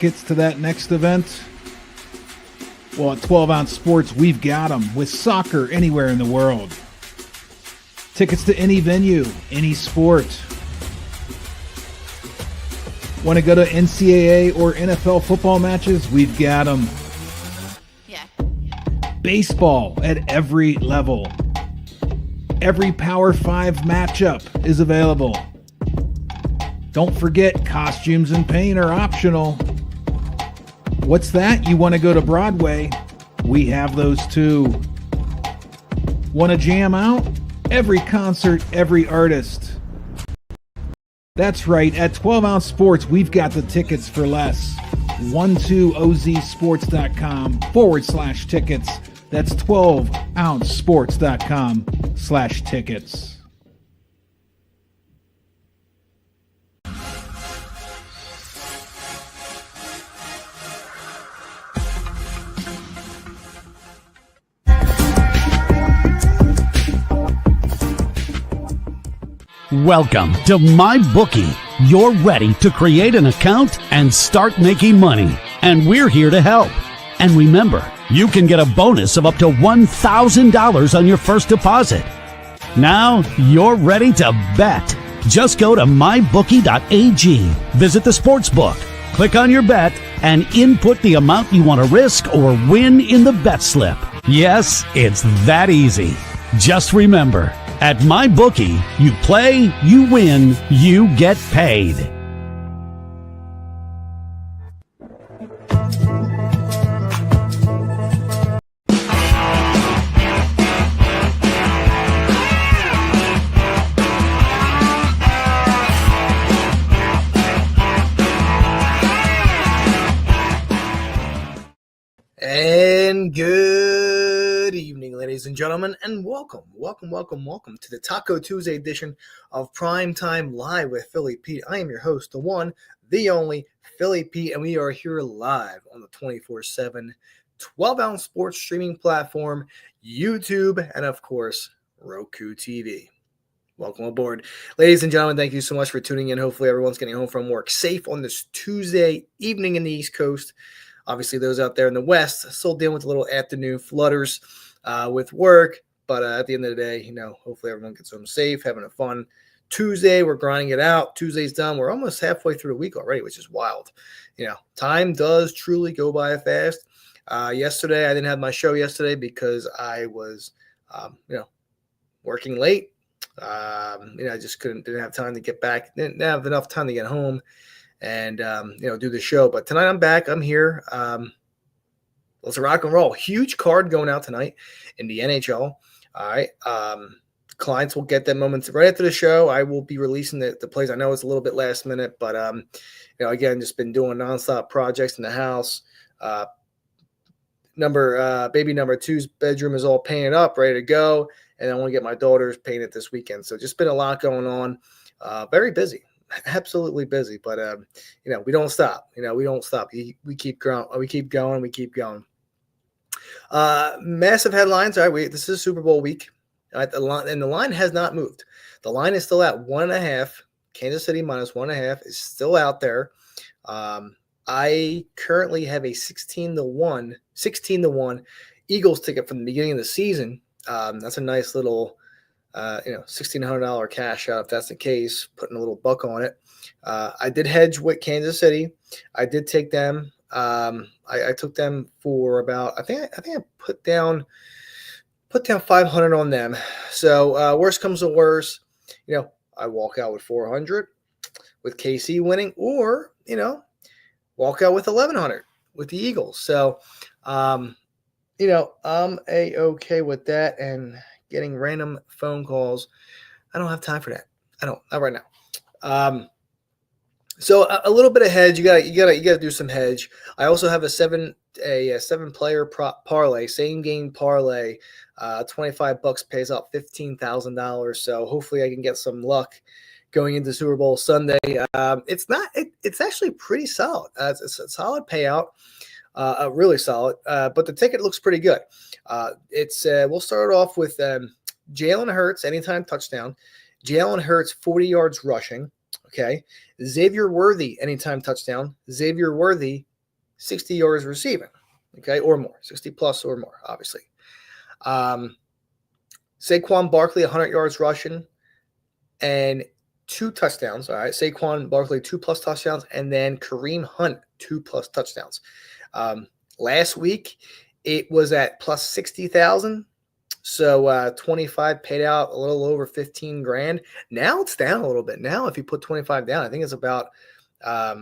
Gets to that next event. Well, at 12 Ounce Sports, we've got them with soccer anywhere in the world. Tickets to any venue, any sport. Want to go to NCAA or NFL football matches? We've got them. Yeah. Baseball at every level. Every Power 5 matchup is available. Don't forget, costumes and paint are optional. What's that? You want to go to Broadway? We have those too. Want to jam out? Every concert, every artist. That's right, at 12 Ounce Sports, we've got the tickets for less. 12ozsports.com/tickets. That's 12ouncesports.com/tickets. Welcome to MyBookie. You're ready to create an account and start making money, and we're here to help. And remember, you can get a bonus of up to $1,000 on your first deposit. Now you're ready to bet. Just go to mybookie.ag, visit the sportsbook, click on your bet, and input the amount you want to risk or win in the bet slip. Yes, it's that easy. Just remember, at MyBookie, you play, you win, you get paid. And good evening, ladies and gentlemen, and welcome to the Taco Tuesday edition of Primetime Live with Philly Pete. I am your host, the one, the only, Philly Pete, and we are here live on the 24/7 12-ounce sports streaming platform, YouTube, and of course, Roku TV. Welcome aboard. Ladies and gentlemen, thank you so much for tuning in. Hopefully everyone's getting home from work safe on this Tuesday evening in the East Coast. Obviously, those out there in the West still dealing with the little afternoon flutters with work. But at the end of the day, hopefully everyone gets home safe, having a fun Tuesday. We're grinding it out. Tuesday's done. We're almost halfway through the week already, which is wild. Time does truly go by fast. Yesterday, I didn't have my show yesterday because I was, working late. I just didn't have time to get back. Didn't have enough time to get home and do the show. But tonight I'm back. I'm here. Let's rock and roll. Huge card going out tonight in the NHL. All right. Clients will get that moment right after the show. I will be releasing the plays. I know it's a little bit last minute, but again, just been doing nonstop projects in the house. Baby number two's bedroom is all painted up, ready to go. And I want to get my daughters painted this weekend. So just been a lot going on. Very busy. Absolutely busy, but we don't stop. We don't stop. We keep growing. We keep going. Massive headlines. All right, this is Super Bowl week. All right, the line has not moved. The line is still at 1.5. Kansas City minus 1.5 is still out there. I currently have a 16-1 Eagles ticket from the beginning of the season. That's a nice little. $1,600 cash out if that's the case, putting a little buck on it. I did hedge with Kansas City. I did take them. I took them for about, I think I put down 500 on them. So worst comes to worst, I walk out with 400 with KC winning, or, walk out with 1,100 with the Eagles. So, I'm okay with that. And getting random phone calls, I don't have time for that. Not right now. So a little bit of hedge. You gotta do some hedge. I also have a seven player parlay, same game parlay. $25 pays out $15,000. So hopefully I can get some luck going into Super Bowl Sunday. It's actually pretty solid. It's a solid payout. Really solid. But the ticket looks pretty good. We'll start off with Jalen Hurts, anytime touchdown. Jalen Hurts, 40 yards rushing. Okay. Xavier Worthy, anytime touchdown. Xavier Worthy, 60 yards receiving, okay, or more, 60 plus or more, obviously. Saquon Barkley, 100 yards rushing and 2 touchdowns. All right, Saquon Barkley, 2+ touchdowns, and then Kareem Hunt, 2+ touchdowns. Last week, it was at plus 60,000. So 25 paid out a little over 15 grand. Now it's down a little bit. Now, if you put 25 down, I think it's about, I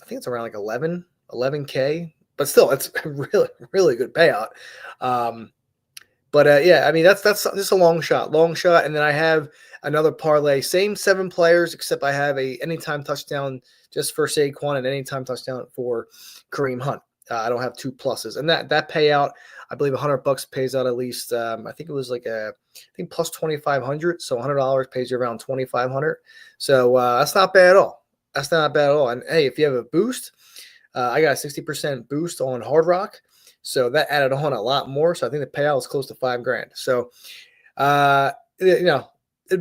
think it's around like 11K, but still, it's a really, really good payout. Yeah, I mean, that's just a long shot. And then I have another parlay, same 7 players, except I have a anytime touchdown just for Saquon and anytime touchdown for Kareem Hunt. I don't have 2 pluses, and that payout, I believe $100 pays out at least. I think it was like plus 2,500. So $100 pays you around 2,500. So that's not bad at all. And hey, if you have a boost, I got a 60% boost on Hard Rock. So that added on a lot more. So I think the payout was close to $5,000. So, it will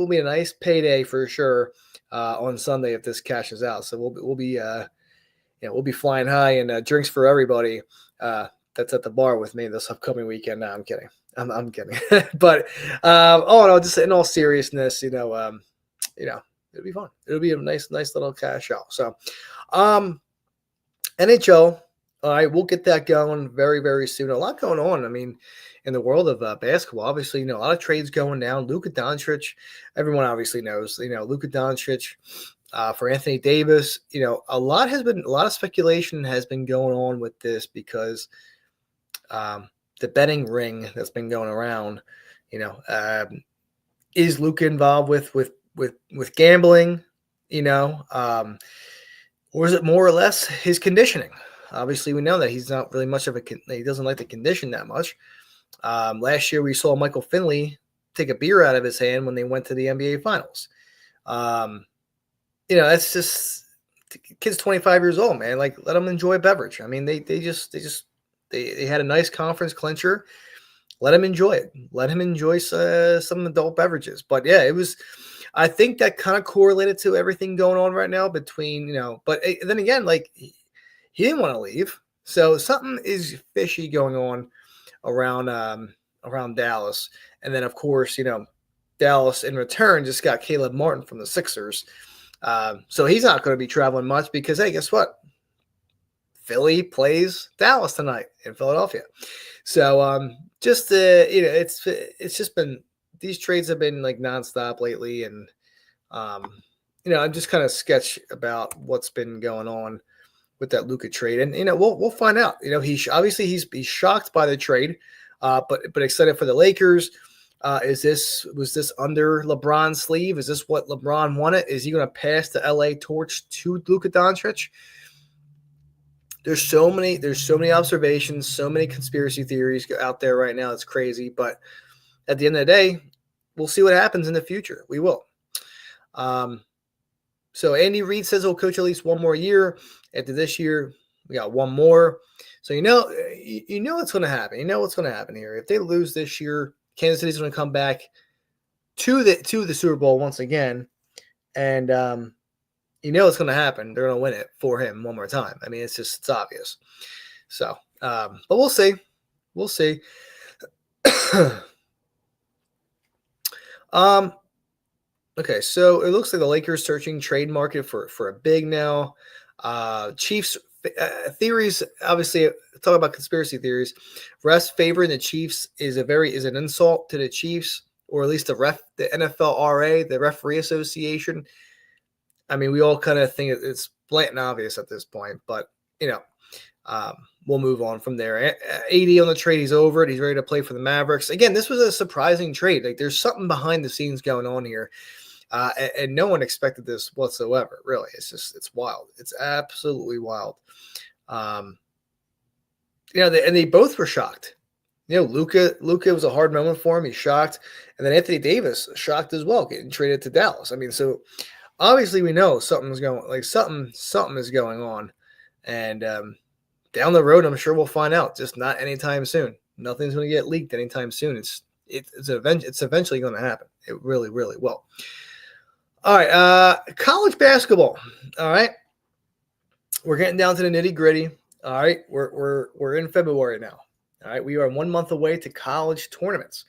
be a nice payday for sure on Sunday if this cashes out. So we'll be flying high and drinks for everybody. That's at the bar with me this upcoming weekend. No, I'm kidding. I'm kidding. But just in all seriousness, it'll be fun. It'll be a nice little cash out. So, NHL. All right, we'll get that going very, very soon. A lot going on. I mean, in the world of basketball, obviously, a lot of trades going down. Luka Doncic, everyone obviously knows. Luka Doncic for Anthony Davis. A lot of speculation has been going on with this because the betting ring that's been going around. Is Luka involved with gambling? Or is it more or less his conditioning? Obviously, we know that he's not really much of he doesn't like the condition that much. Last year, we saw Michael Finley take a beer out of his hand when they went to the NBA Finals. That's just the kid's 25 years old, man. Like, let him enjoy a beverage. I mean, they had a nice conference clincher. Let him enjoy it. Let him enjoy some adult beverages. But yeah, I think that kind of correlated to everything going on right now between, but then again, like, he didn't want to leave. So something is fishy going on around Dallas. And then, of course, Dallas in return just got Caleb Martin from the Sixers. So he's not going to be traveling much because, hey, guess what? Philly plays Dallas tonight in Philadelphia. So it's just been, these trades have been like nonstop lately. And, I'm just kind of sketch about what's been going on with that Luka trade. And, we'll find out. He's shocked by the trade, but excited for the Lakers. Was this under LeBron's sleeve? Is this what LeBron wanted? Is he going to pass the LA torch to Luka Doncic? There's so many observations, so many conspiracy theories out there right now. It's crazy. But at the end of the day, we'll see what happens in the future. We will. So Andy Reid says he'll coach at least one more year. After this year, we got one more. So what's going to happen. You know what's going to happen here. If they lose this year, Kansas City's going to come back to the Super Bowl once again, and what's going to happen. They're going to win it for him one more time. I mean, it's obvious. So, but we'll see. We'll see. Okay, so it looks like the Lakers searching trade market for a big now. Chiefs theories, obviously, talk about conspiracy theories. Refs favoring the Chiefs is an insult to the Chiefs, or at least the NFLRA, the Referee Association. I mean, we all kind of think it's blatant obvious at this point, but we'll move on from there. AD on the trade, he's over it. He's ready to play for the Mavericks. Again, this was a surprising trade. Like, there's something behind the scenes going on here. And no one expected this whatsoever. Really, it's wild. It's absolutely wild. And they both were shocked. Luka was a hard moment for him. He's shocked, and then Anthony Davis shocked as well, getting traded to Dallas. I mean, so obviously we know something is going on, and down the road, I'm sure we'll find out. Just not anytime soon. Nothing's going to get leaked anytime soon. It's eventually going to happen. It really, really will. All right, college basketball. All right. we're getting down to the nitty gritty. All right, we're in February now. All right, we are 1 month away to college tournaments,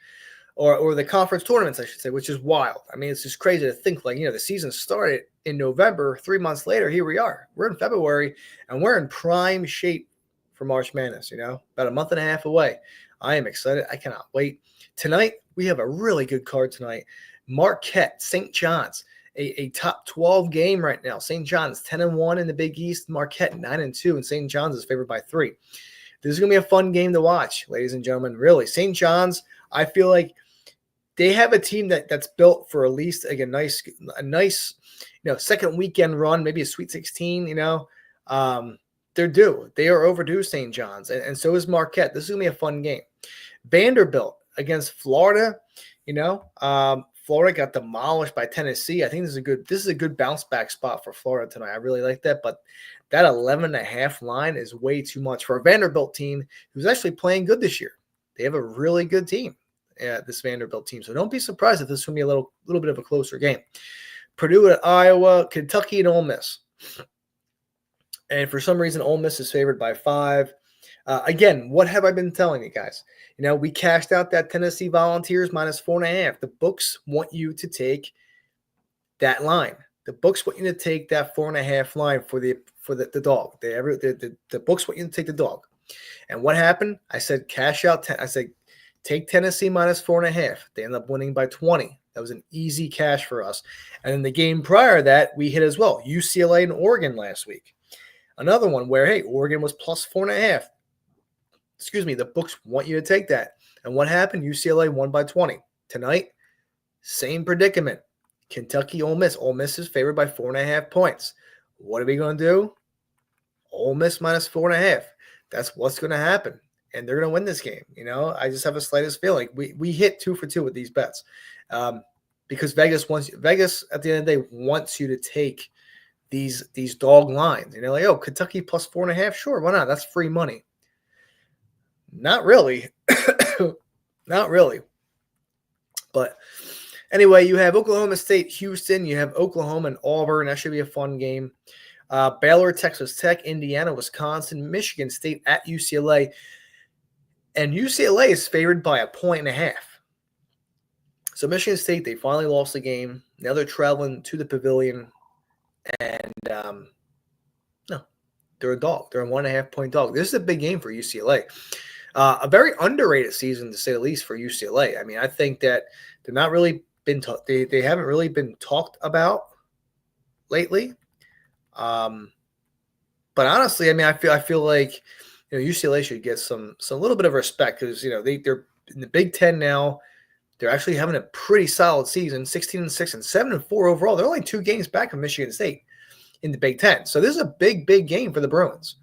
or the conference tournaments, I should say, which is wild. I mean, it's just crazy to think, like, the season started in November. 3 months later, here we are. We're in February, and we're in prime shape for March Madness. About a month and a half away. I am excited. I cannot wait. Tonight, we have a really good card tonight. Marquette, St. John's. A top 12 game right now. St. John's 10-1 in the Big East. Marquette 9-2, and St. John's is favored by 3. This is going to be a fun game to watch, ladies and gentlemen. Really, St. John's, I feel like they have a team that's built for at least like a nice second weekend run, maybe a Sweet 16. They're due. They are overdue, St. John's, and so is Marquette. This is going to be a fun game. Vanderbilt against Florida. Florida got demolished by Tennessee. I think this is a good bounce back spot for Florida tonight. I really like that, but that 11.5 line is way too much for a Vanderbilt team who's actually playing good this year. They have a really good team, this Vanderbilt team. So don't be surprised if this is going to be a little bit of a closer game. Purdue at Iowa, Kentucky and Ole Miss. And for some reason, Ole Miss is favored by 5. Again, what have I been telling you guys? We cashed out that Tennessee Volunteers -4.5. The books want you to take that line. The books want you to take that 4.5 line for the dog. The books want you to take the dog. And what happened? I said cash out. I said take Tennessee -4.5. They ended up winning by 20. That was an easy cash for us. And in the game prior to that, we hit as well. UCLA and Oregon last week. Another one where, hey, Oregon was +4.5. The books want you to take that. And what happened? UCLA won by 20. Tonight, same predicament. Kentucky, Ole Miss. Ole Miss is favored by 4.5 points. What are we going to do? Ole Miss -4.5. That's what's going to happen. And they're going to win this game. I just have a slightest feeling. We hit 2 for 2 with these bets. Because Vegas at the end of the day wants you to take these dog lines. Kentucky +4.5. Sure, why not? That's free money. Not really. Not really. But anyway, you have Oklahoma State, Houston. You have Oklahoma and Auburn. That should be a fun game. Baylor, Texas Tech, Indiana, Wisconsin, Michigan State at UCLA. And UCLA is favored by 1.5. So Michigan State, they finally lost the game. Now they're traveling to the Pavilion. And no, they're a dog. They're a 1.5-point dog. This is a big game for UCLA. A very underrated season, to say the least, for UCLA. I mean, I think that they're not really been they haven't really been talked about lately. But honestly, I mean, I feel like UCLA should get some little bit of respect because they're in the Big Ten now. They're actually having a pretty solid season, 16-6 and 7-4 overall. They're only 2 games back of Michigan State in the Big Ten. So this is a big game for the Bruins.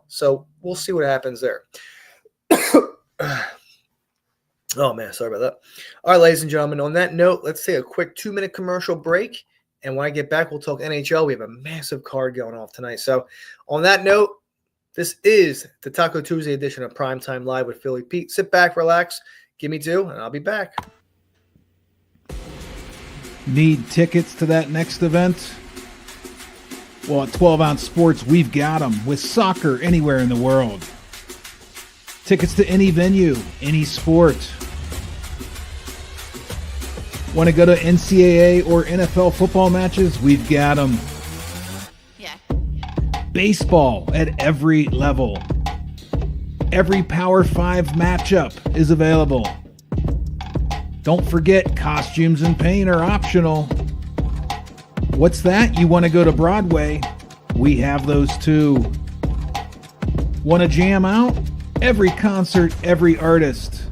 So we'll see what happens there. Oh, man, sorry about that. All right, ladies and gentlemen, on that note, let's take a quick 2-minute commercial break. And when I get back, we'll talk NHL. We have a massive card going off tonight. So on that note, this is the Taco Tuesday edition of Primetime Live with Philly Pete. Sit back, relax, give me 2, and I'll be back. Need tickets to that next event? Well, at 12 Ounce Sports, we've got them with soccer anywhere in the world. Tickets to any venue, any sport. Want to go to NCAA or NFL football matches? We've got them. Yeah. Baseball at every level. Every Power 5 matchup is available. Don't forget, costumes and paint are optional. What's that? You want to go to Broadway? We have those too. Want to jam out? Every concert, every artist.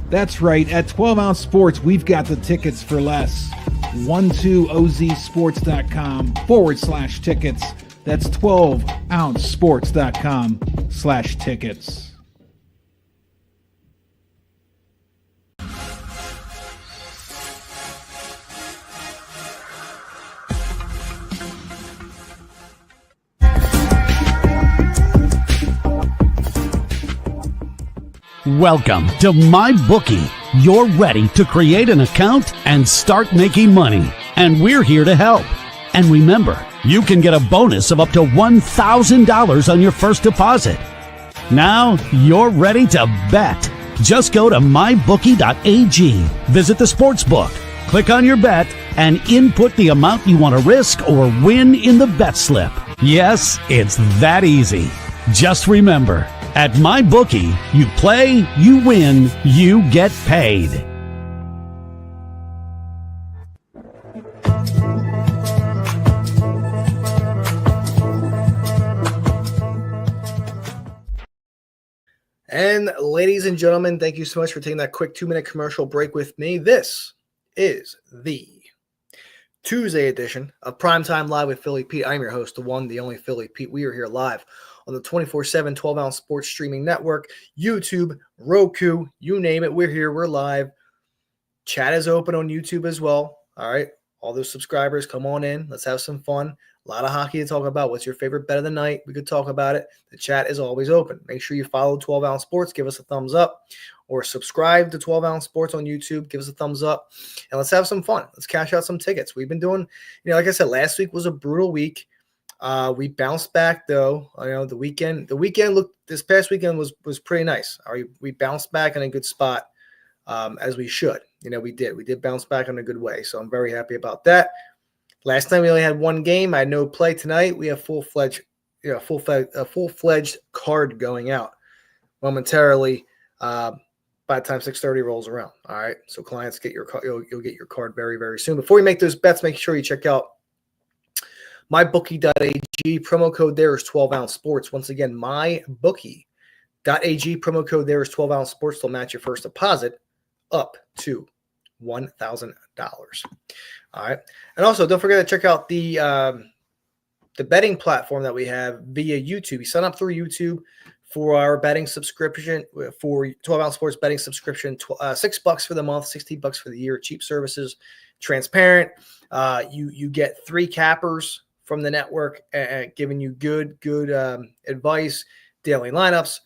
That's right, at 12 Ounce Sports, we've got the tickets for less. 12ozsports.com/tickets. That's 12ouncesports.com/tickets. Welcome to MyBookie. You're ready to create an account and start making money. And we're here to help. And remember, you can get a bonus of up to $1,000 on your first deposit. Now you're ready to bet. Just go to mybookie.ag, visit the sportsbook, click on your bet, and input the amount you want to risk or win in the bet slip. Yes, it's that easy. Just remember, at MyBookie, you play, you win, you get paid. And ladies and gentlemen, thank you so much for taking that quick 2-minute commercial break with me. This is the Tuesday edition of Primetime Live with Philly Pete. I'm your host, the one, the only Philly Pete. We are here live on the 24/7 12-ounce sports streaming network, YouTube, Roku, you name it. We're here. We're live. Chat is open on YouTube as well. All right. All those subscribers, come on in. Let's have some fun. A lot of hockey to talk about. What's your favorite bet of the night? We could talk about it. The chat is always open. Make sure you follow 12-ounce sports. Give us a thumbs up. Or subscribe to 12-ounce sports on YouTube. Give us a thumbs up. And let's have some fun. Let's cash out some tickets. We've been doing, like I said, last week was a brutal week. We bounced back, though. The weekend looked, this past weekend was pretty nice. We bounced back in a good spot, as we should. We did bounce back in a good way. So I'm very happy about that. Last time we only had one game. I had no play tonight. We have full-fledged card going out momentarily by the time 6:30 rolls around. All right, so clients get your card. You'll get your card very, very soon. Before you make those bets, make sure you check out mybookie.ag. Promo code there is 12-ounce sports. Once again, mybookie.ag. Promo code there is 12-ounce sports. They'll match your first deposit up to $1,000. All right. And also, don't forget to check out the betting platform that we have via YouTube. You sign up through YouTube for our betting subscription, for 12-ounce sports betting subscription, $6 for the month, $60 for the year. Cheap services, transparent. You get 3 cappers from the network, giving you good advice, daily lineups,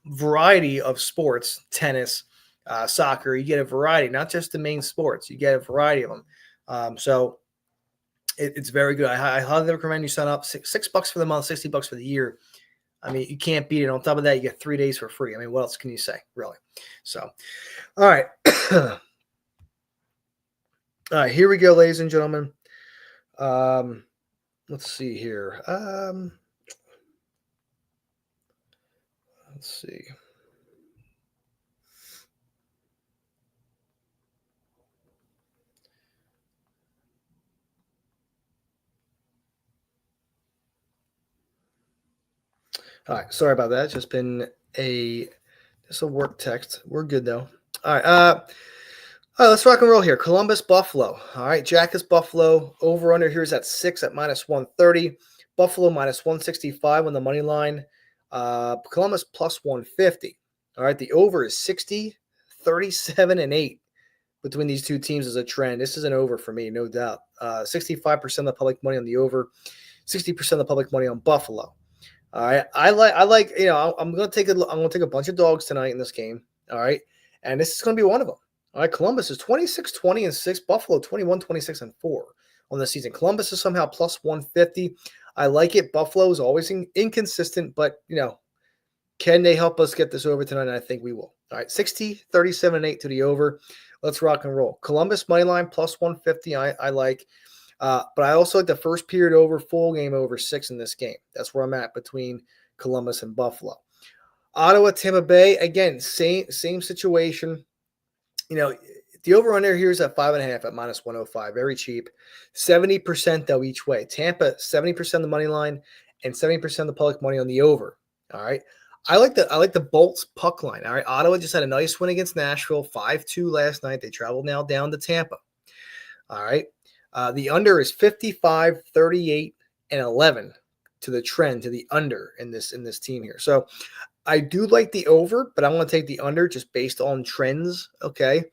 variety of sports, tennis, soccer. You get a variety, not just the main sports. You get a variety of them. So it's very good. I highly recommend you sign up. $6 for the month, $60 for the year. I mean, you can't beat it. On top of that, you get 3 days for free. I mean, what else can you say, really? So, all right. All right, here we go, ladies and gentlemen. Let's see here. Let's see. All right, sorry about that. It's just been a work text. We're good though. All right, let's rock and roll here. Columbus, Buffalo. All right, Jack is Buffalo. Over under here is at 6 at -130. Buffalo -165 on the money line. Columbus +150. All right, the over is 60, 37, and 8 between these two teams is a trend. This is an over for me, no doubt. 65% of the public money on the over, 60% of the public money on Buffalo. All right, I like. I'm gonna take a bunch of dogs tonight in this game. All right, and this is gonna be one of them. All right, Columbus is 26-20-6. Buffalo 21-26-4 on the season. Columbus is somehow +150. I like it. Buffalo is always inconsistent, but can they help us get this over tonight? And I think we will. All right, 60, 37, and 8 to the over. Let's rock and roll. Columbus money line +150. I like. But I also like the first period over, full game over 6 in this game. That's where I'm at between Columbus and Buffalo. Ottawa, Tampa Bay, again, same situation. The over-under here is at 5.5 at -105. Very cheap. 70% though each way. Tampa, 70% of the money line and 70% of the public money on the over. All right. I like the Bolts puck line. All right. Ottawa just had a nice win against Nashville, 5-2 last night. They traveled now down to Tampa. All right. The under is 55, 38, and 11 to the trend, to the under in this team here. So I do like the over, but I want to take the under just based on trends. Okay.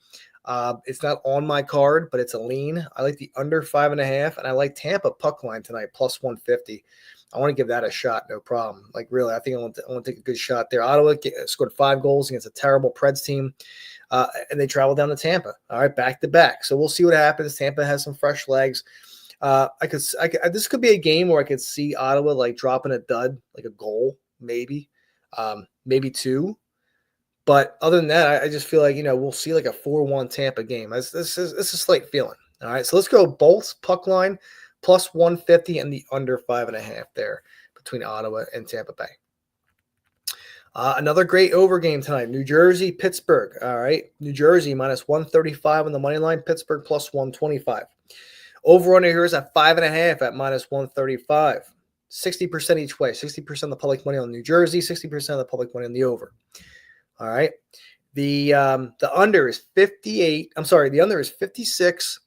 It's not on my card, but it's a lean. I like the under 5.5, and I like Tampa puck line tonight, +150. I want to give that a shot, no problem. Like, really, I think I want to take a good shot there. Ottawa scored 5 goals against a terrible Preds team. And they travel down to Tampa. All right, back to back. So we'll see what happens. Tampa has some fresh legs. This could be a game where I could see Ottawa like dropping a dud, like a goal, maybe, maybe two. But other than that, I just feel like we'll see like a 4-1 Tampa game. This is a slight feeling. All right, so let's go Bolts puck line plus 150 and the under 5.5 there between Ottawa and Tampa Bay. Another great over game tonight. New Jersey, Pittsburgh. All right. New Jersey minus 135 on the money line. Pittsburgh plus 125. Over under here is at 5.5 at minus 135. 60% each way. 60% of the public money on New Jersey. 60% of the public money on the over. All right. The under is 58. I'm sorry. The under is 56,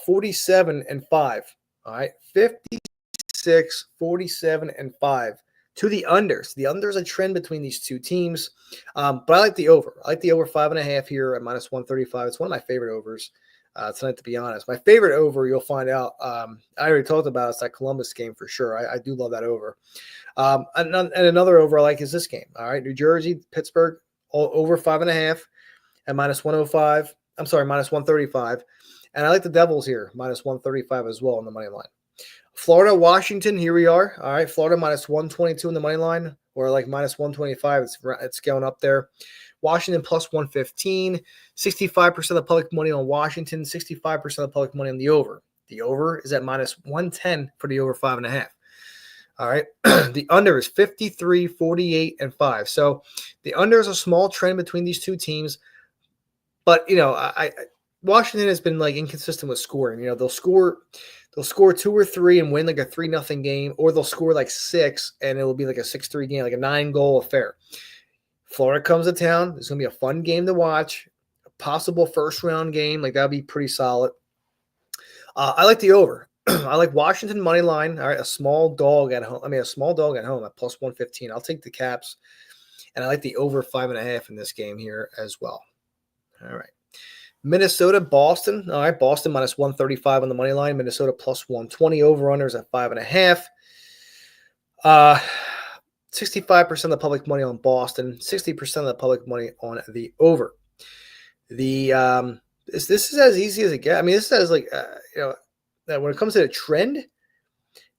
47, and 5. All right. 56, 47, and 5. To the unders. The under is a trend between these two teams, but I like the over. I like the over 5.5 here at minus 135. It's one of my favorite overs tonight, to be honest. My favorite over, you'll find out, I already talked about, it's that Columbus game for sure. I do love that over. And another over I like is this game. All right, New Jersey, Pittsburgh, over 5.5 at minus 105. I'm sorry, minus 135. And I like the Devils here, minus 135 as well on the money line. Florida, Washington, here we are. All right, Florida minus 122 in the money line, or like minus 125. It's going up there. Washington plus 115. 65% of the public money on Washington, 65% of the public money on the over. The over is at minus 110 for the over 5.5. All right, the under is 53, 48, and 5. So the under is a small trend between these two teams, but Washington has been like inconsistent with scoring. They'll score 2 or 3 and win like a 3-0 game, or they'll score like 6 and it will be like a 6-3 game, like a 9-goal affair. Florida comes to town. It's going to be a fun game to watch. A possible first-round game. Like, that would be pretty solid. I like the over. I like Washington money line. All right, a small dog at home. A small dog at home at plus 115. I'll take the Caps. And I like the over 5.5 in this game here as well. All right. Minnesota, Boston. All right, Boston minus 135 on the money line. Minnesota plus 120. Over-unders at 5.5. 65% of the public money on Boston. 60% of the public money on the over. This is as easy as it gets. This is like when it comes to the trend.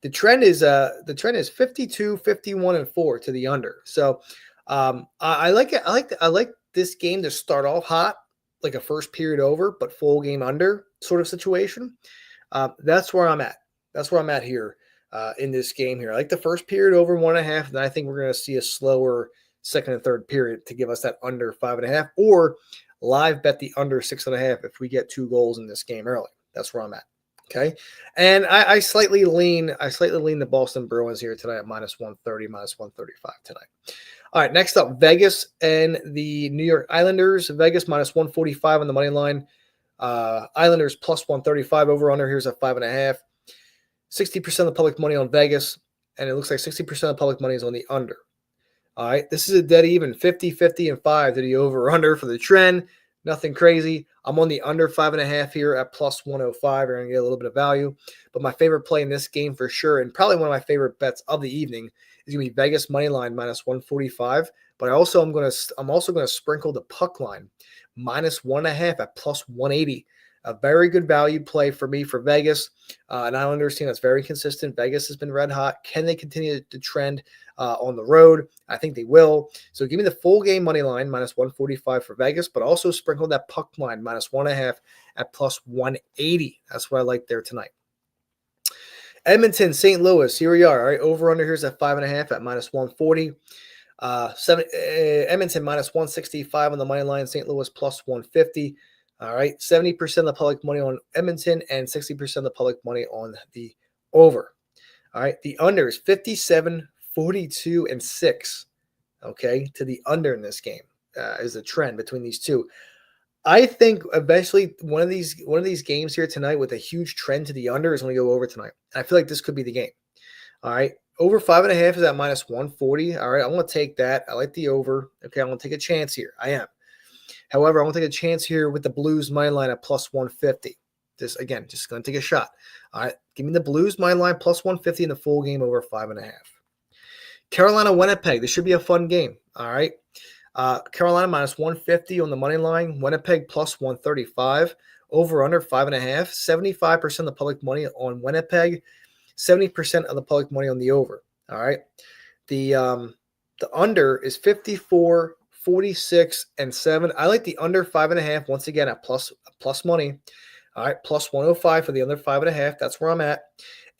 The trend is 52, 51, and 4 to the under. So I like it. I like this game to start off hot, like a first period over, but full game under sort of situation. That's where I'm at. That's where I'm at here in this game here. I like the first period over 1.5, and I think we're going to see a slower second and third period to give us that under 5.5, or live bet the under 6.5 if we get 2 goals in this game early. That's where I'm at. Okay. And I slightly lean the Boston Bruins here tonight at minus 130, minus 135 tonight. All right, next up, Vegas and the New York Islanders. Vegas minus 145 on the money line. Islanders plus 135. Over under here's at 5.5. 60% of the public money on Vegas, and it looks like 60% of the public money is on the under. All right, this is a dead even, 50, 50, and 5 to the over under for the trend. Nothing crazy. I'm on the under 5.5 here at plus 105. We're going to get a little bit of value. But my favorite play in this game for sure, and probably one of my favorite bets of the evening, is going to be Vegas money line minus 145. But I'm also going to sprinkle the puck line minus 1.5 at plus 180. A very good value play for me for Vegas. An Islanders team that's very consistent. Vegas has been red hot. Can they continue to trend on the road? I think they will. So give me the full game money line minus 145 for Vegas, but also sprinkle that puck line minus 1.5 at plus 180. That's what I like there tonight. Edmonton, St. Louis. Here we are. All right, over under here's at 5.5 at minus 140. Edmonton minus 165 on the money line. St. Louis plus 150. All right, 70% of the public money on Edmonton and 60% of the public money on the over. All right, the under is 57, 42, and 6. Okay, to the under in this game is the trend between these two. I think eventually one of these games here tonight with a huge trend to the under is going to go over tonight. And I feel like this could be the game. All right, over 5.5 is at minus 140. All right, I'm going to take that. I like the over. Okay, I'm going to take a chance here. I am. However, I'm going to take a chance here with the Blues money line at plus 150. Just going to take a shot. All right, give me the Blues money line plus 150 in the full game over 5.5. Carolina, Winnipeg. This should be a fun game. All right. Carolina minus 150 on the money line. Winnipeg plus 135. Over under 5.5. 75% of the public money on Winnipeg. 70% of the public money on the over. All right. The under is 54, 46, and 7. I like the under 5.5. Once again, at plus money. All right. Plus 105 for the under 5.5. That's where I'm at.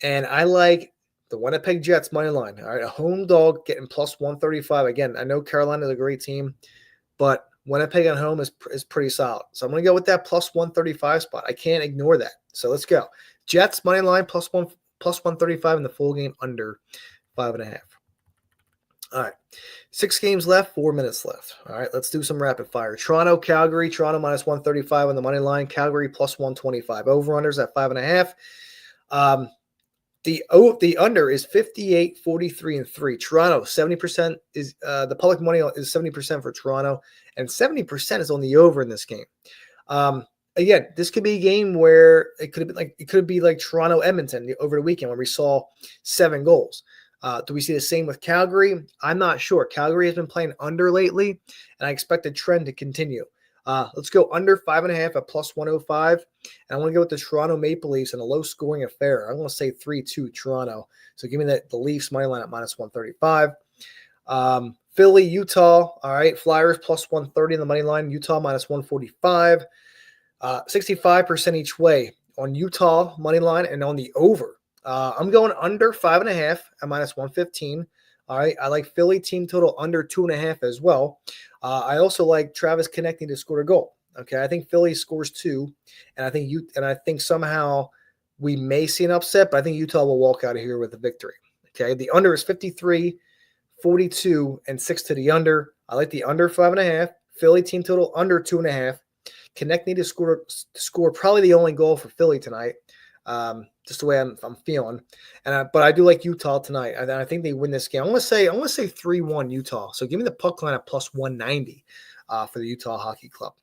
And I like the Winnipeg Jets money line. All right. A home dog getting plus 135. Again, I know Carolina is a great team, but Winnipeg at home is pretty solid. So I'm going to go with that plus 135 spot. I can't ignore that. So let's go. Jets money line plus 135 in the full game under 5.5. All right. 6 games left, 4 minutes left. All right. Let's do some rapid fire. Toronto, Calgary. Toronto minus 135 on the money line. Calgary plus 125. Over-unders at 5.5. The under is 58, 43, and 3. Toronto, 70% is the public money is 70% for Toronto, and 70% is on the over in this game. Again, this could be a game where it could be like Toronto Edmonton over the weekend where we saw 7 goals. Do we see the same with Calgary? I'm not sure. Calgary has been playing under lately, and I expect the trend to continue. Let's go under 5.5 at plus 105. And I want to go with the Toronto Maple Leafs in a low-scoring affair. I'm going to say 3-2 Toronto. So give me the Leafs money line at minus 135. Philly, Utah. All right, Flyers plus 130 in the money line. Utah minus 145. 65% each way on Utah money line and on the over. I'm going under 5.5 at minus 115. All right, I like Philly team total under 2.5 as well. I also like Travis Konechny to score a goal. Okay, I think Philly scores 2, and I think somehow we may see an upset, but I think Utah will walk out of here with a victory. Okay, the under is 53, 42, and 6 to the under. I like the under 5.5. Philly team total under 2.5. Konechny to score probably the only goal for Philly tonight. Just the way I'm feeling, but I do like Utah tonight. I think they win this game. I'm gonna say 3-1 Utah. So give me the puck line at plus 190 for the Utah Hockey Club.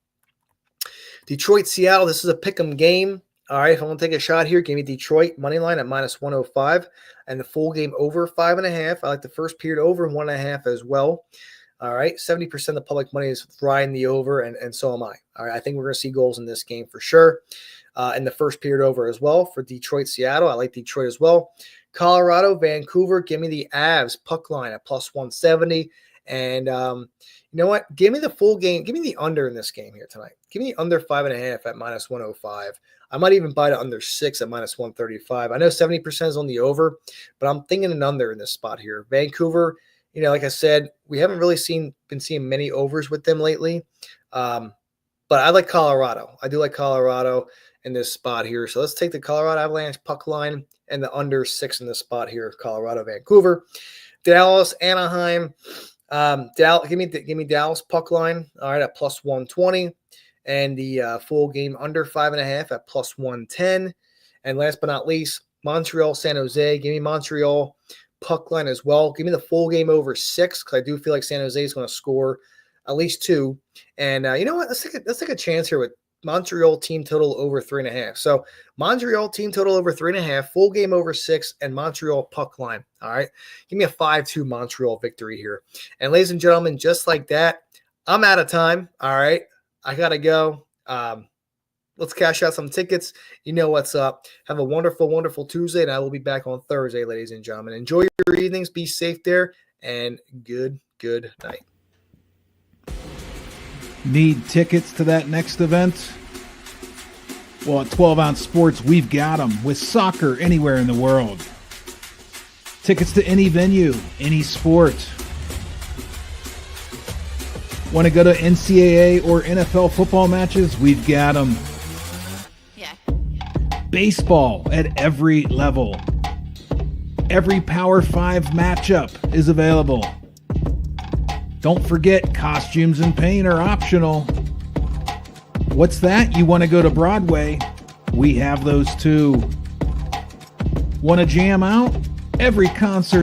Detroit, Seattle. This is a pick'em game. All right, if I want to take a shot here, give me Detroit money line at minus 105 and the full game over 5.5. I like the first period over 1.5 as well. All right, 70% of the public money is riding the over, and so am I. All right, I think we're going to see goals in this game for sure. In the first period over as well for Detroit, Seattle. I like Detroit as well. Colorado, Vancouver. Give me the Avs puck line at plus 170. And you know what? Give me the full game. Give me the under in this game here tonight. Give me the under 5.5 at minus 105. I might even buy the under 6 at minus 135. I know 70% is on the over, but I'm thinking an under in this spot here. Vancouver, like I said, we haven't really been seeing many overs with them lately. But I like Colorado. I do like Colorado in this spot here. So let's take the Colorado Avalanche puck line and the under 6 in this spot here. Colorado, Vancouver, Dallas, Anaheim. Give me Dallas puck line. All right, at plus 120, and the full game under 5.5 at plus 110. And last but not least, Montreal, San Jose. Give me Montreal puck line as well. Give me the full game over 6 because I do feel like San Jose is going to score at least 2. And you know what? Let's take a chance here with Montreal team total over 3.5. So Montreal team total over 3.5, full game over 6, and Montreal puck line. All right. Give me a 5-2 Montreal victory here. And ladies and gentlemen, just like that, I'm out of time. All right. I got to go. Let's cash out some tickets. You know what's up. Have a wonderful, wonderful Tuesday, and I will be back on Thursday, ladies and gentlemen. Enjoy your evenings. Be safe there, and good night. Need tickets to that next event? Well, at 12 Ounce Sports, we've got them with soccer anywhere in the world. Tickets to any venue, any sport. Want to go to NCAA or NFL football matches? We've got them. Yeah. Baseball at every level. Every Power 5 matchup is available. Don't forget, costumes and paint are optional. What's that? You want to go to Broadway? We have those too. Want to jam out? Every concert